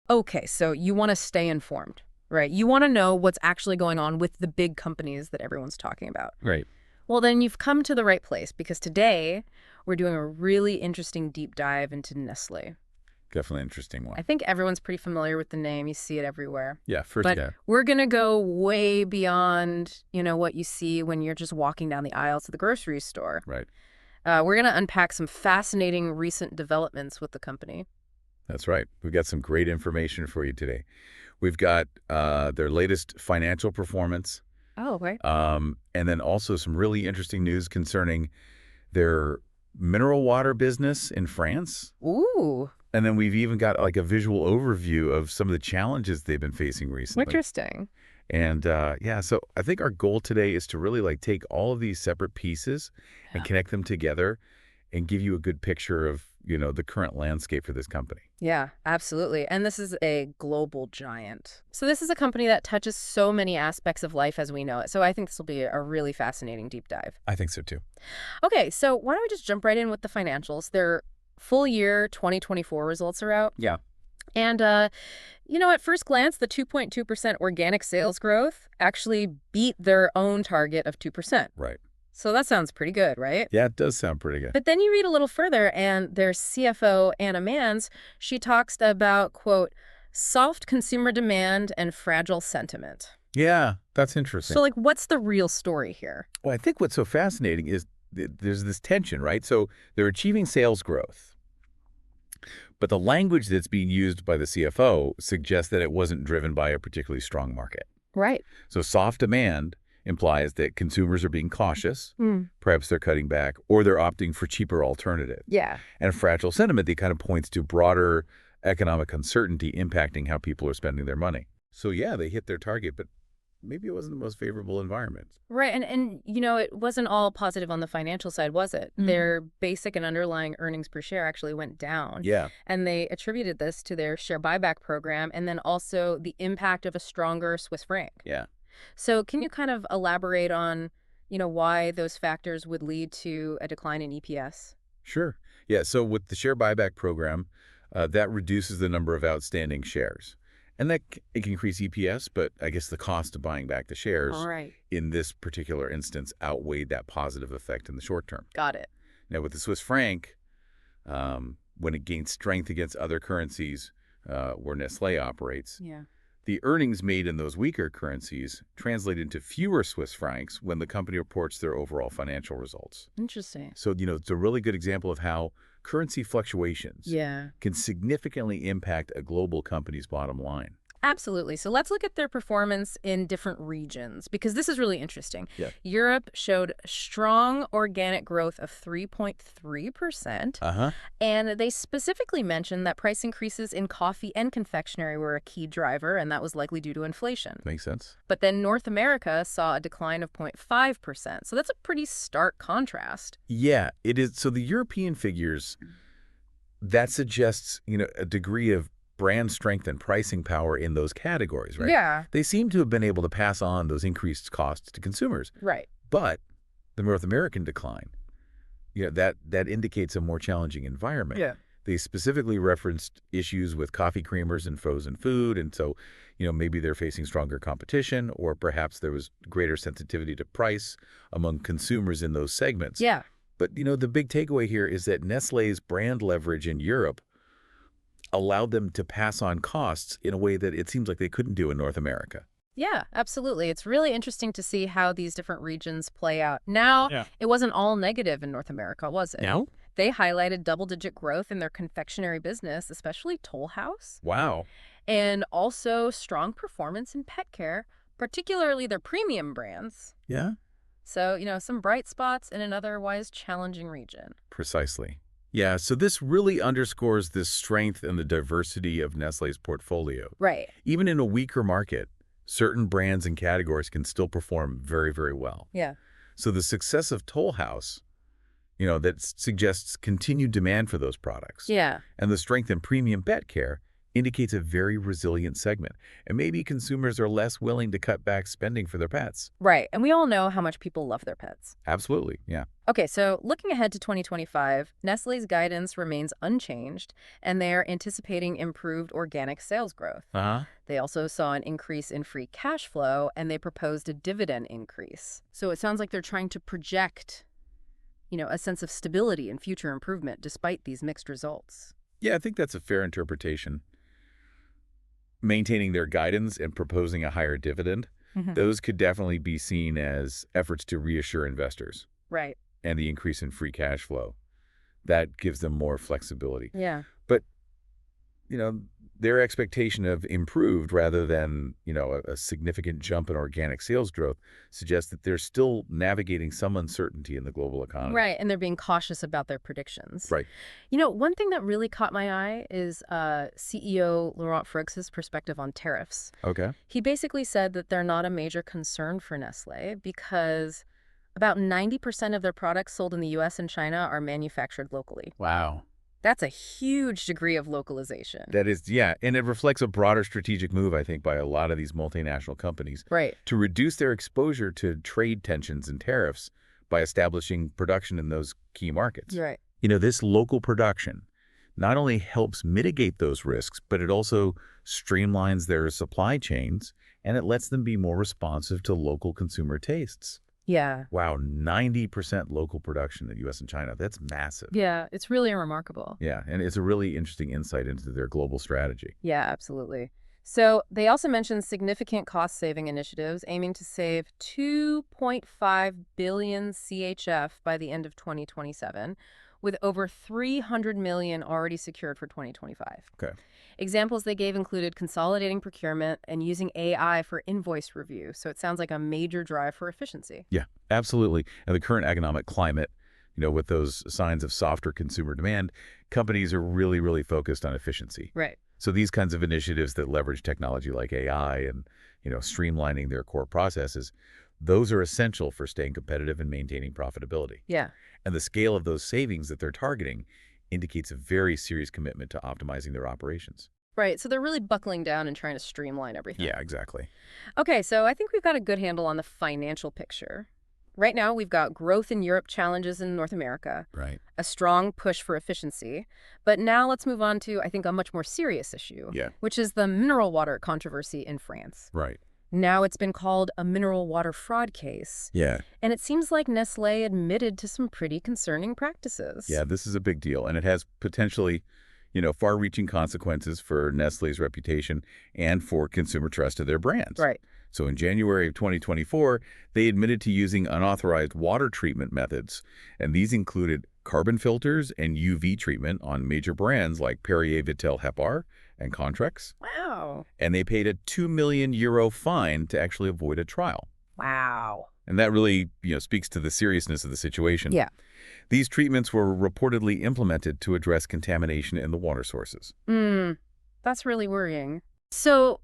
Okay, so you want to stay informed, right? You want to know what's actually going on with the big companies that everyone's talking about. Right. Well, then you've come to the right place because today we're doing a really interesting deep dive into Nestlé. Definitely an interesting I one. think everyone's pretty familiar with the name. You see it everywhere. Yeah, first, But yeah. we're going to go way beyond, what you see when you're just walking down the aisles of the grocery store. Right. We're going to unpack some fascinating recent developments with the company. That's right. We've got some great information for you today. We've got their latest financial performance, Oh, right. and then also some really interesting news concerning their mineral water business in France. Ooh, And then we've even got like a visual overview of some of the challenges they've been facing recently. interesting. And yeah, so I think our goal today is to really like take all of these separate pieces and Yeah. connect them together and give you a good picture of, the current landscape for this company. Yeah, absolutely. And this is a global giant. So this is a company that touches so many aspects of life as we know it. So I think this will be a really fascinating deep dive. I think so too. Okay, so why don't we just jump right in with the financials? Their full year 2024 results are out. Yeah. And, at first glance, the 2.2% organic sales growth actually beat their own target of 2%. Right. So that sounds pretty good, right? Yeah, it does sound pretty good. But then you read a little further, and their CFO, Anna Mans, she talks about, quote, soft consumer demand and fragile sentiment. Yeah, that's interesting. So, what's the real story here? Well, I think what's so fascinating is there's this tension, right? So they're achieving sales growth, but the language that's being used by the CFO suggests that it wasn't driven by a particularly strong market. Right. So soft demand implies that consumers are being cautious, Mm. perhaps they're cutting back, or they're opting for cheaper alternatives. Yeah. And fragile sentiment, that kind of points to broader economic uncertainty impacting how people are spending their money. So yeah, they hit their target, but maybe it wasn't the most favorable environment. Right. And it wasn't all positive on the financial side, was it? Their basic and underlying earnings per share actually went down. Yeah. And they attributed this to their share buyback program and then also the impact of a stronger Swiss franc. Yeah. So can you kind of elaborate on, why those factors would lead to a decline in EPS? Sure. Yeah, so with the share buyback program, that reduces the number of outstanding shares. And it can increase EPS, but I guess the cost of buying back the shares All right. in this particular instance outweighed that positive effect in the short term. Got it. Now, with the Swiss franc, when it gains strength against other currencies where Nestlé operates, Yeah. the earnings made in those weaker currencies translate into fewer Swiss francs when the company reports their overall financial results. Interesting. So, it's a really good example of how currency fluctuations Yeah. can significantly impact a global company's bottom line. Absolutely. So let's look at their performance in different regions because this is really interesting. Yeah. Europe showed strong organic growth of 3.3%. Uh-huh. And they specifically mentioned that price increases in coffee and confectionery were a key driver, and that was likely due to inflation. Makes sense. But then North America saw a decline of 0.5%. So that's a pretty stark contrast. Yeah, it is. So the European figures, that suggests, a degree of brand strength and pricing power in those categories, right? Yeah. They seem to have been able to pass on those increased costs to consumers. Right. But the North American decline, that indicates a more challenging environment. Yeah. They specifically referenced issues with coffee creamers and frozen food, and so, maybe they're facing stronger competition, or perhaps there was greater sensitivity to price among consumers in those segments. Yeah. But, the big takeaway here is that Nestlé's brand leverage in Europe allowed them to pass on costs in a way that it seems like they couldn't do in North America. Yeah, absolutely. It's really interesting to see how these different regions play out. Now, Yeah. it wasn't all negative in North America, was it? No? They highlighted double-digit growth in their confectionery business, especially Toll House, Wow. and also strong performance in pet care, particularly their premium brands. Yeah? So, some bright spots in an otherwise challenging region. Precisely. Yeah, so this really underscores the strength and the diversity of Nestlé's portfolio. Right. Even in a weaker market, certain brands and categories can still perform very, very well. Yeah. So the success of Toll House, that suggests continued demand for those products. Yeah. And the strength in premium pet care indicates a very resilient segment, and maybe consumers are less willing to cut back spending for their pets. Right. And we all know how much people love their pets. Absolutely, yeah. Okay, so looking ahead to 2025, Nestle's guidance remains unchanged, and they are anticipating improved organic sales growth. Uh-huh. They also saw an increase in free cash flow, and they proposed a dividend increase. So it sounds like they're trying to project, a sense of stability and future improvement despite these mixed results. Yeah, I think that's a fair interpretation. Maintaining their guidance and proposing a higher dividend, Hmm. those could definitely be seen as efforts to reassure investors. Right. And the increase in free cash flow, that gives them more flexibility. Yeah. But, their expectation of improved rather than, a significant jump in organic sales growth suggests that they're still navigating some uncertainty in the global economy. Right, and they're being cautious about their predictions. Right. One thing that really caught my eye is CEO Laurent Freix's perspective on tariffs. Okay. He basically said that they're not a major concern for Nestlé because about 90% of their products sold in the US and China are manufactured locally. Wow. That's a huge degree of localization. That is, yeah, and it reflects a broader strategic move, I think, by a lot of these multinational companies Right. to reduce their exposure to trade tensions and tariffs by establishing production in those key markets. Right. This local production not only helps mitigate those risks, but it also streamlines their supply chains, and it lets them be more responsive to local consumer tastes. Yeah. Wow, 90% local production in the U.S. and China. That's massive. Yeah, it's really remarkable. Yeah, and it's a really interesting insight into their global strategy. Yeah, absolutely. So they also mentioned significant cost-saving initiatives aiming to save 2.5 billion CHF by the end of 2027, with over 300 million already secured for 2025. Okay. Examples they gave included consolidating procurement and using AI for invoice review. So it sounds like a major drive for efficiency. Yeah, absolutely. And the current economic climate, with those signs of softer consumer demand, companies are really, really focused on efficiency. Right. So these kinds of initiatives that leverage technology like AI and, streamlining their core processes, those are essential for staying competitive and maintaining profitability. Yeah. And the scale of those savings that they're targeting indicates a very serious commitment to optimizing their operations. Right. So they're really buckling down and trying to streamline everything. Yeah, exactly. Okay, so I think we've got a good handle on the financial picture. Right now, we've got growth in Europe, challenges in North America, Right. a strong push for efficiency. But now let's move on to, I think, a much more serious issue, Yeah. which is the mineral water controversy in France. Right. Now it's been called a mineral water fraud case. Yeah. And it seems like Nestlé admitted to some pretty concerning practices. Yeah, this is a big deal, and it has potentially, far-reaching consequences for Nestlé's reputation and for consumer trust of their brands. Right. So in January of 2024, they admitted to using unauthorized water treatment methods, and these included carbon filters and UV treatment on major brands like Perrier Vitel Hepar and Contrex. Wow. And they paid a €2 million fine to actually avoid a trial. Wow. And that really, speaks to the seriousness of the situation. Yeah. These treatments were reportedly implemented to address contamination in the water sources. That's really worrying. So,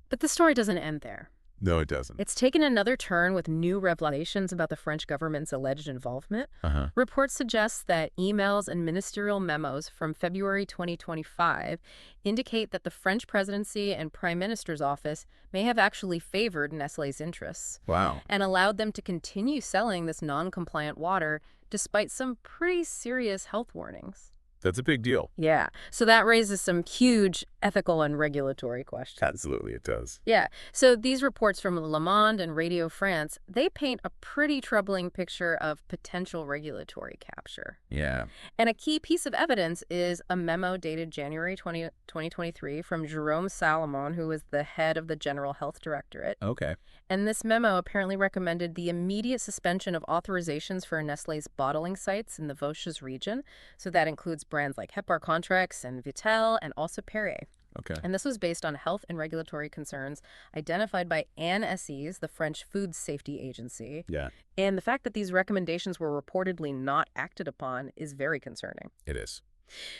but the story doesn't end there. No, it doesn't. It's taken another turn with new revelations about the French government's alleged involvement. Uh-huh. Reports suggest that emails and ministerial memos from February 2025 indicate that the French presidency and prime minister's office may have actually favored Nestlé's interests Wow. and allowed them to continue selling this non-compliant water despite some pretty serious health warnings. That's a big deal. Yeah, so that raises some huge ethical and regulatory questions. Absolutely, it does. Yeah, so these reports from Le Monde and Radio France, they paint a pretty troubling picture of potential regulatory capture. Yeah. And a key piece of evidence is a memo dated January 2023 from Jerome Salomon, who was the head of the General Health Directorate. Okay. And this memo apparently recommended the immediate suspension of authorizations for Nestlé's bottling sites in the Vosges region. So that includes brands like Hepar Contrex and Vitel and also Perrier. Okay. And this was based on health and regulatory concerns identified by ANSES, the French Food Safety Agency. Yeah, And the fact that these recommendations were reportedly not acted upon is very concerning. it is.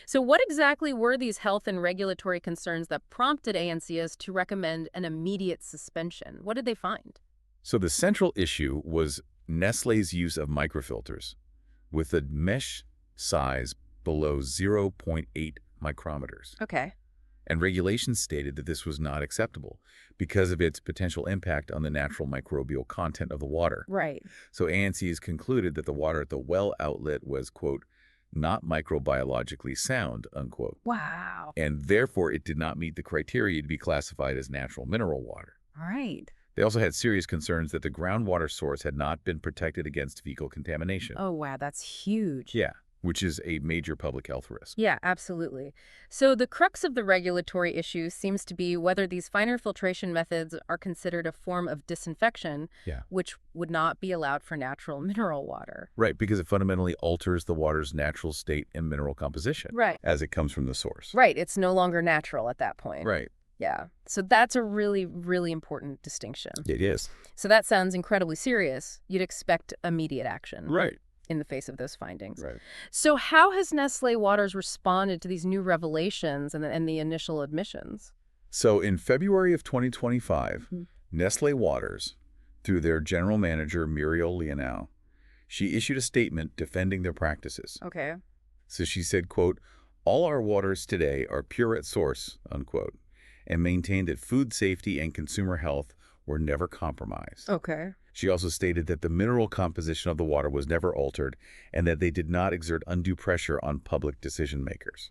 So what exactly were these health and regulatory concerns that prompted ANSES to recommend an immediate suspension? What did they find? So the central issue was Nestlé's use of microfilters with a mesh size below 0.8 micrometers. Okay. And regulations stated that this was not acceptable because of its potential impact on the natural microbial content of the water. Right. So ANSIs concluded that the water at the well outlet was, quote, not microbiologically sound, unquote, Wow. and therefore it did not meet the criteria to be classified as natural mineral water. Right. They also had serious concerns that the groundwater source had not been protected against fecal contamination. Oh, wow. That's huge. Yeah, which is a major public health risk. Yeah, absolutely. So the crux of the regulatory issue seems to be whether these finer filtration methods are considered a form of disinfection, Yeah. which would not be allowed for natural mineral water. Right, because it fundamentally alters the water's natural state and mineral composition Right. as it comes from the source. Right. It's no longer natural at that point. Right. Yeah. So that's a really, really important distinction. It is. So that sounds incredibly serious. You'd expect immediate action Right. in the face of those findings. Right. So how has Nestlé Waters responded to these new revelations and the initial admissions? So in February of 2025, Mhm. Nestlé Waters, through their general manager, Muriel Leonau, she issued a statement defending their practices. Okay. So she said, quote, all our waters today are pure at source, unquote, and maintained that food safety and consumer health were never compromised. Okay. She also stated that the mineral composition of the water was never altered and that they did not exert undue pressure on public decision makers.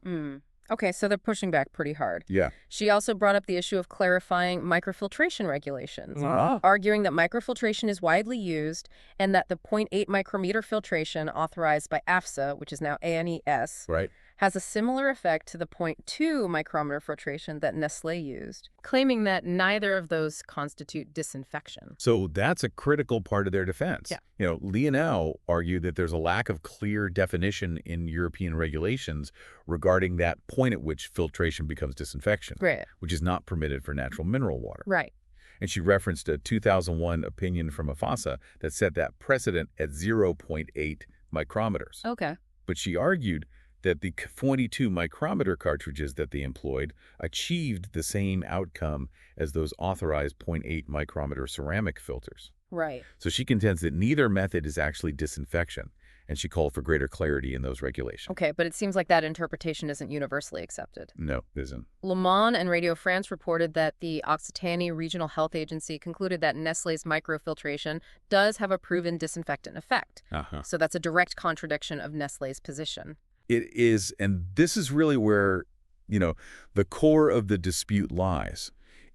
Okay, so they're pushing back pretty hard. Yeah. She also brought up the issue of clarifying microfiltration regulations, arguing that microfiltration is widely used and that the zero 0.8 micrometer filtration authorized by AFSA, which is now ANES, Right. has a similar effect to the zero 0.2 micrometer filtration that Nestlé used, claiming that neither of those constitute disinfection. So that's a critical part of their defense. Yeah. You know, Leonau argued that there's a lack of clear definition in European regulations regarding that point at which filtration becomes disinfection, Right. which is not permitted for natural mineral water. Right. And she referenced a 2001 opinion from AFASA that set that precedent at 0.8 micrometers. Okay. But she argued that the 22 micrometer cartridges that they employed achieved the same outcome as those authorized 0.8 micrometer ceramic filters. Right. So she contends that neither method is actually disinfection, and she called for greater clarity in those regulations. Okay, but it seems like that interpretation isn't universally accepted. No, it isn't. Le Monde and Radio France reported that the Occitanie Regional Health Agency concluded that Nestlé's microfiltration does have a proven disinfectant effect. So that's a direct contradiction of Nestlé's position. It is, and this is really where, the core of the dispute lies.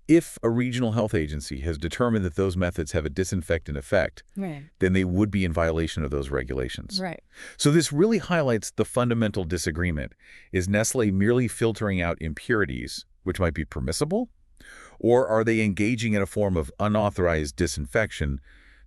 If a regional health agency has determined that those methods have a disinfectant effect, Right. then they would be in violation of those regulations. Right. So this really highlights the fundamental disagreement. Is Nestlé merely filtering out impurities, which might be permissible? Or are they engaging in a form of unauthorized disinfection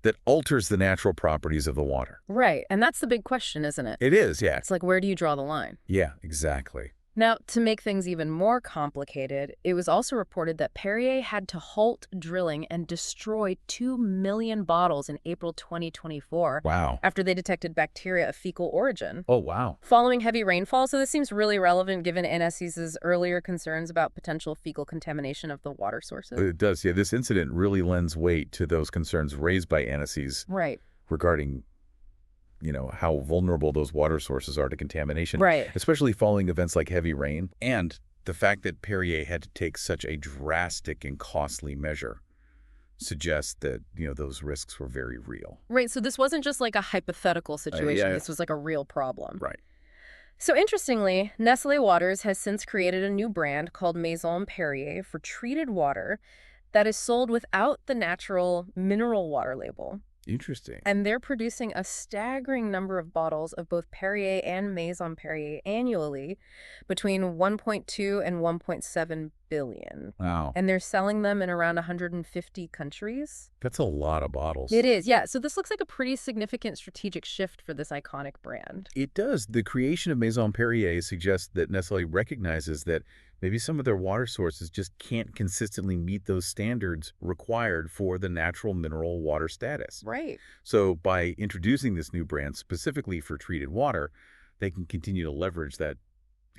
that alters the natural properties of the water? Right. And that's the big question, isn't it? It is, yeah. It's like, where do you draw the line? Yeah, exactly. Now, to make things even more complicated, it was also reported that Perrier had to halt drilling and destroy 2 million bottles in April 2024 Wow. after they detected bacteria of fecal origin. Oh, wow. Following heavy rainfall, so this seems really relevant given NSC's earlier concerns about potential fecal contamination of the water sources. It does, yeah. This incident really lends weight to those concerns raised by NSCs Right. regarding how vulnerable those water sources are to contamination. Right. Especially following events like heavy rain. And the fact that Perrier had to take such a drastic and costly measure suggests that, those risks were very real. Right, so this wasn't just like a hypothetical situation. yeah. This was like a real problem. Right. So interestingly, Nestlé Waters has since created a new brand called Maison Perrier for treated water that is sold without the natural mineral water label. Interesting. And they're producing a staggering number of bottles of both Perrier and Maison Perrier annually, between 1.2 and 1.7 billion. Wow. And they're selling them in around 150 countries. That's a lot of bottles. It is, yeah. So this looks like a pretty significant strategic shift for this iconic brand. It does. The creation of Maison Perrier suggests that Nestlé recognizes that maybe some of their water sources just can't consistently meet those standards required for the natural mineral water status. Right. So by introducing this new brand specifically for treated water, they can continue to leverage that,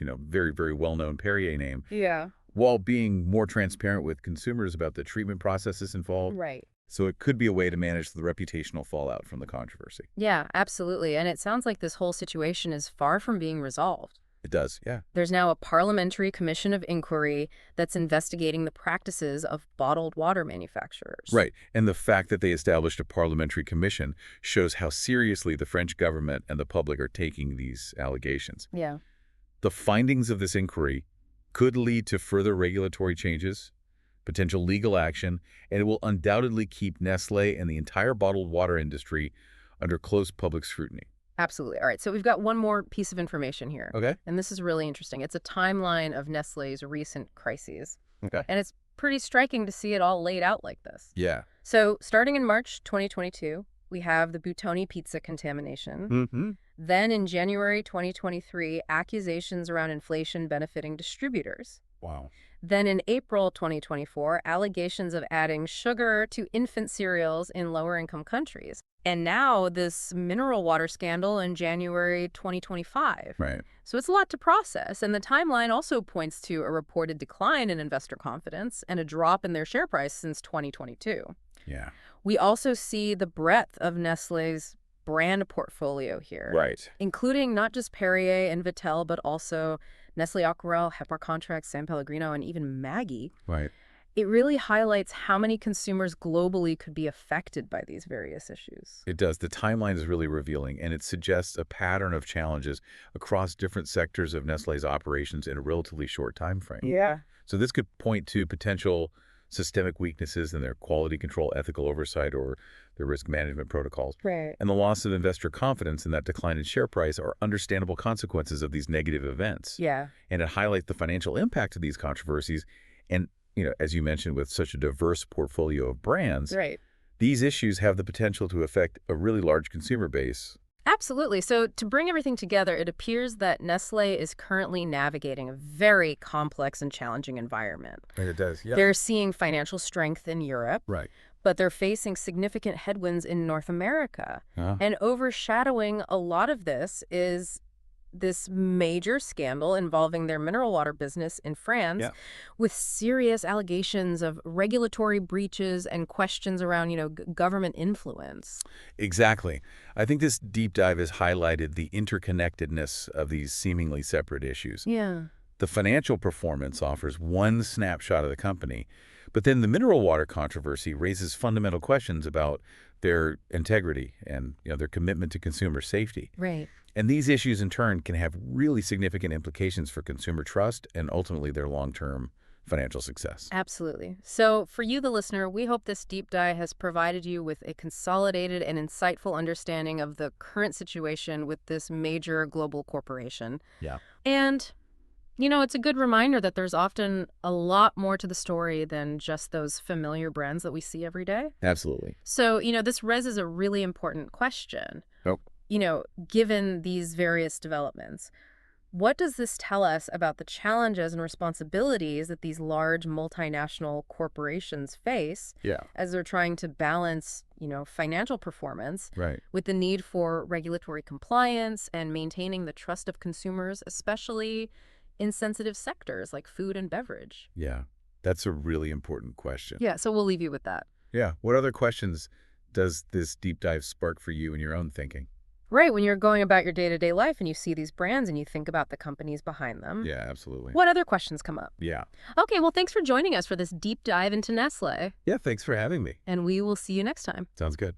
very, very well-known Perrier name, Yeah. while being more transparent with consumers about the treatment processes involved. Right. So it could be a way to manage the reputational fallout from the controversy. Yeah, absolutely. And it sounds like this whole situation is far from being resolved. It does, yeah. There's now a parliamentary commission of inquiry that's investigating the practices of bottled water manufacturers. Right. And the fact that they established a parliamentary commission shows how seriously the French government and the public are taking these allegations. Yeah. The findings of this inquiry could lead to further regulatory changes, potential legal action, and it will undoubtedly keep Nestlé and the entire bottled water industry under close public scrutiny. Absolutely. All right, so we've got one more piece of information here. Okay. And this is really interesting. It's a timeline of Nestlé's recent crises. Okay. And it's pretty striking to see it all laid out like this. Yeah. So starting in March 2022, we have the Buitoni pizza contamination. Mm-hmm. Then in January 2023, accusations around inflation benefiting distributors. Wow. Then in April 2024, allegations of adding sugar to infant cereals in lower-income countries. And now this mineral water scandal in January 2025. Right. So it's a lot to process. And the timeline also points to a reported decline in investor confidence and a drop in their share price since 2022. Yeah. We also see the breadth of Nestlé's brand portfolio here. Right. Including not just Perrier and Vittel, but also Nestlé Aquarelle, Hepar Contract, San Pellegrino, and even Maggi. Right. It really highlights how many consumers globally could be affected by these various issues. It does. The timeline is really revealing, and it suggests a pattern of challenges across different sectors of Nestlé's operations in a relatively short time frame. Yeah. So this could point to potential systemic weaknesses in their quality control, ethical oversight, or their risk management protocols. Right. And the loss of investor confidence and that decline in share price are understandable consequences of these negative events. Yeah. And it highlights the financial impact of these controversies. And, as you mentioned, with such a diverse portfolio of brands, Right. these issues have the potential to affect a really large consumer base. Absolutely. So to bring everything together, it appears that Nestlé is currently navigating a very complex and challenging environment. And it does, yeah. They're seeing financial strength in Europe, Right. but they're facing significant headwinds in North America. Uh, And overshadowing a lot of this is this major scandal involving their mineral water business in France, Yeah. with serious allegations of regulatory breaches and questions around, government influence. Exactly. I think this deep dive has highlighted the interconnectedness of these seemingly separate issues. Yeah. The financial performance offers one snapshot of the company, but then the mineral water controversy raises fundamental questions about their integrity and their commitment to consumer safety. Right. And these issues, in turn, can have really significant implications for consumer trust and ultimately their long-term financial success. Absolutely. So for you, the listener, we hope this deep dive has provided you with a consolidated and insightful understanding of the current situation with this major global corporation. Yeah. And, it's a good reminder that there's often a lot more to the story than just those familiar brands that we see every day. Absolutely. So, this raises a really important question. Oh. Given these various developments, what does this tell us about the challenges and responsibilities that these large multinational corporations face Yeah. as they're trying to balance, financial performance Right. with the need for regulatory compliance and maintaining the trust of consumers, especially in sensitive sectors like food and beverage? Yeah. That's a really important question. Yeah, so we'll leave you with that. Yeah. What other questions does this deep dive spark for you in your own thinking? Right, when you're going about your day-to-day life and you see these brands and you think about the companies behind them. Yeah, absolutely. What other questions come up? Yeah. Okay, well, thanks for joining us for this deep dive into Nestlé. Yeah, thanks for having me. And we will see you next time. Sounds good.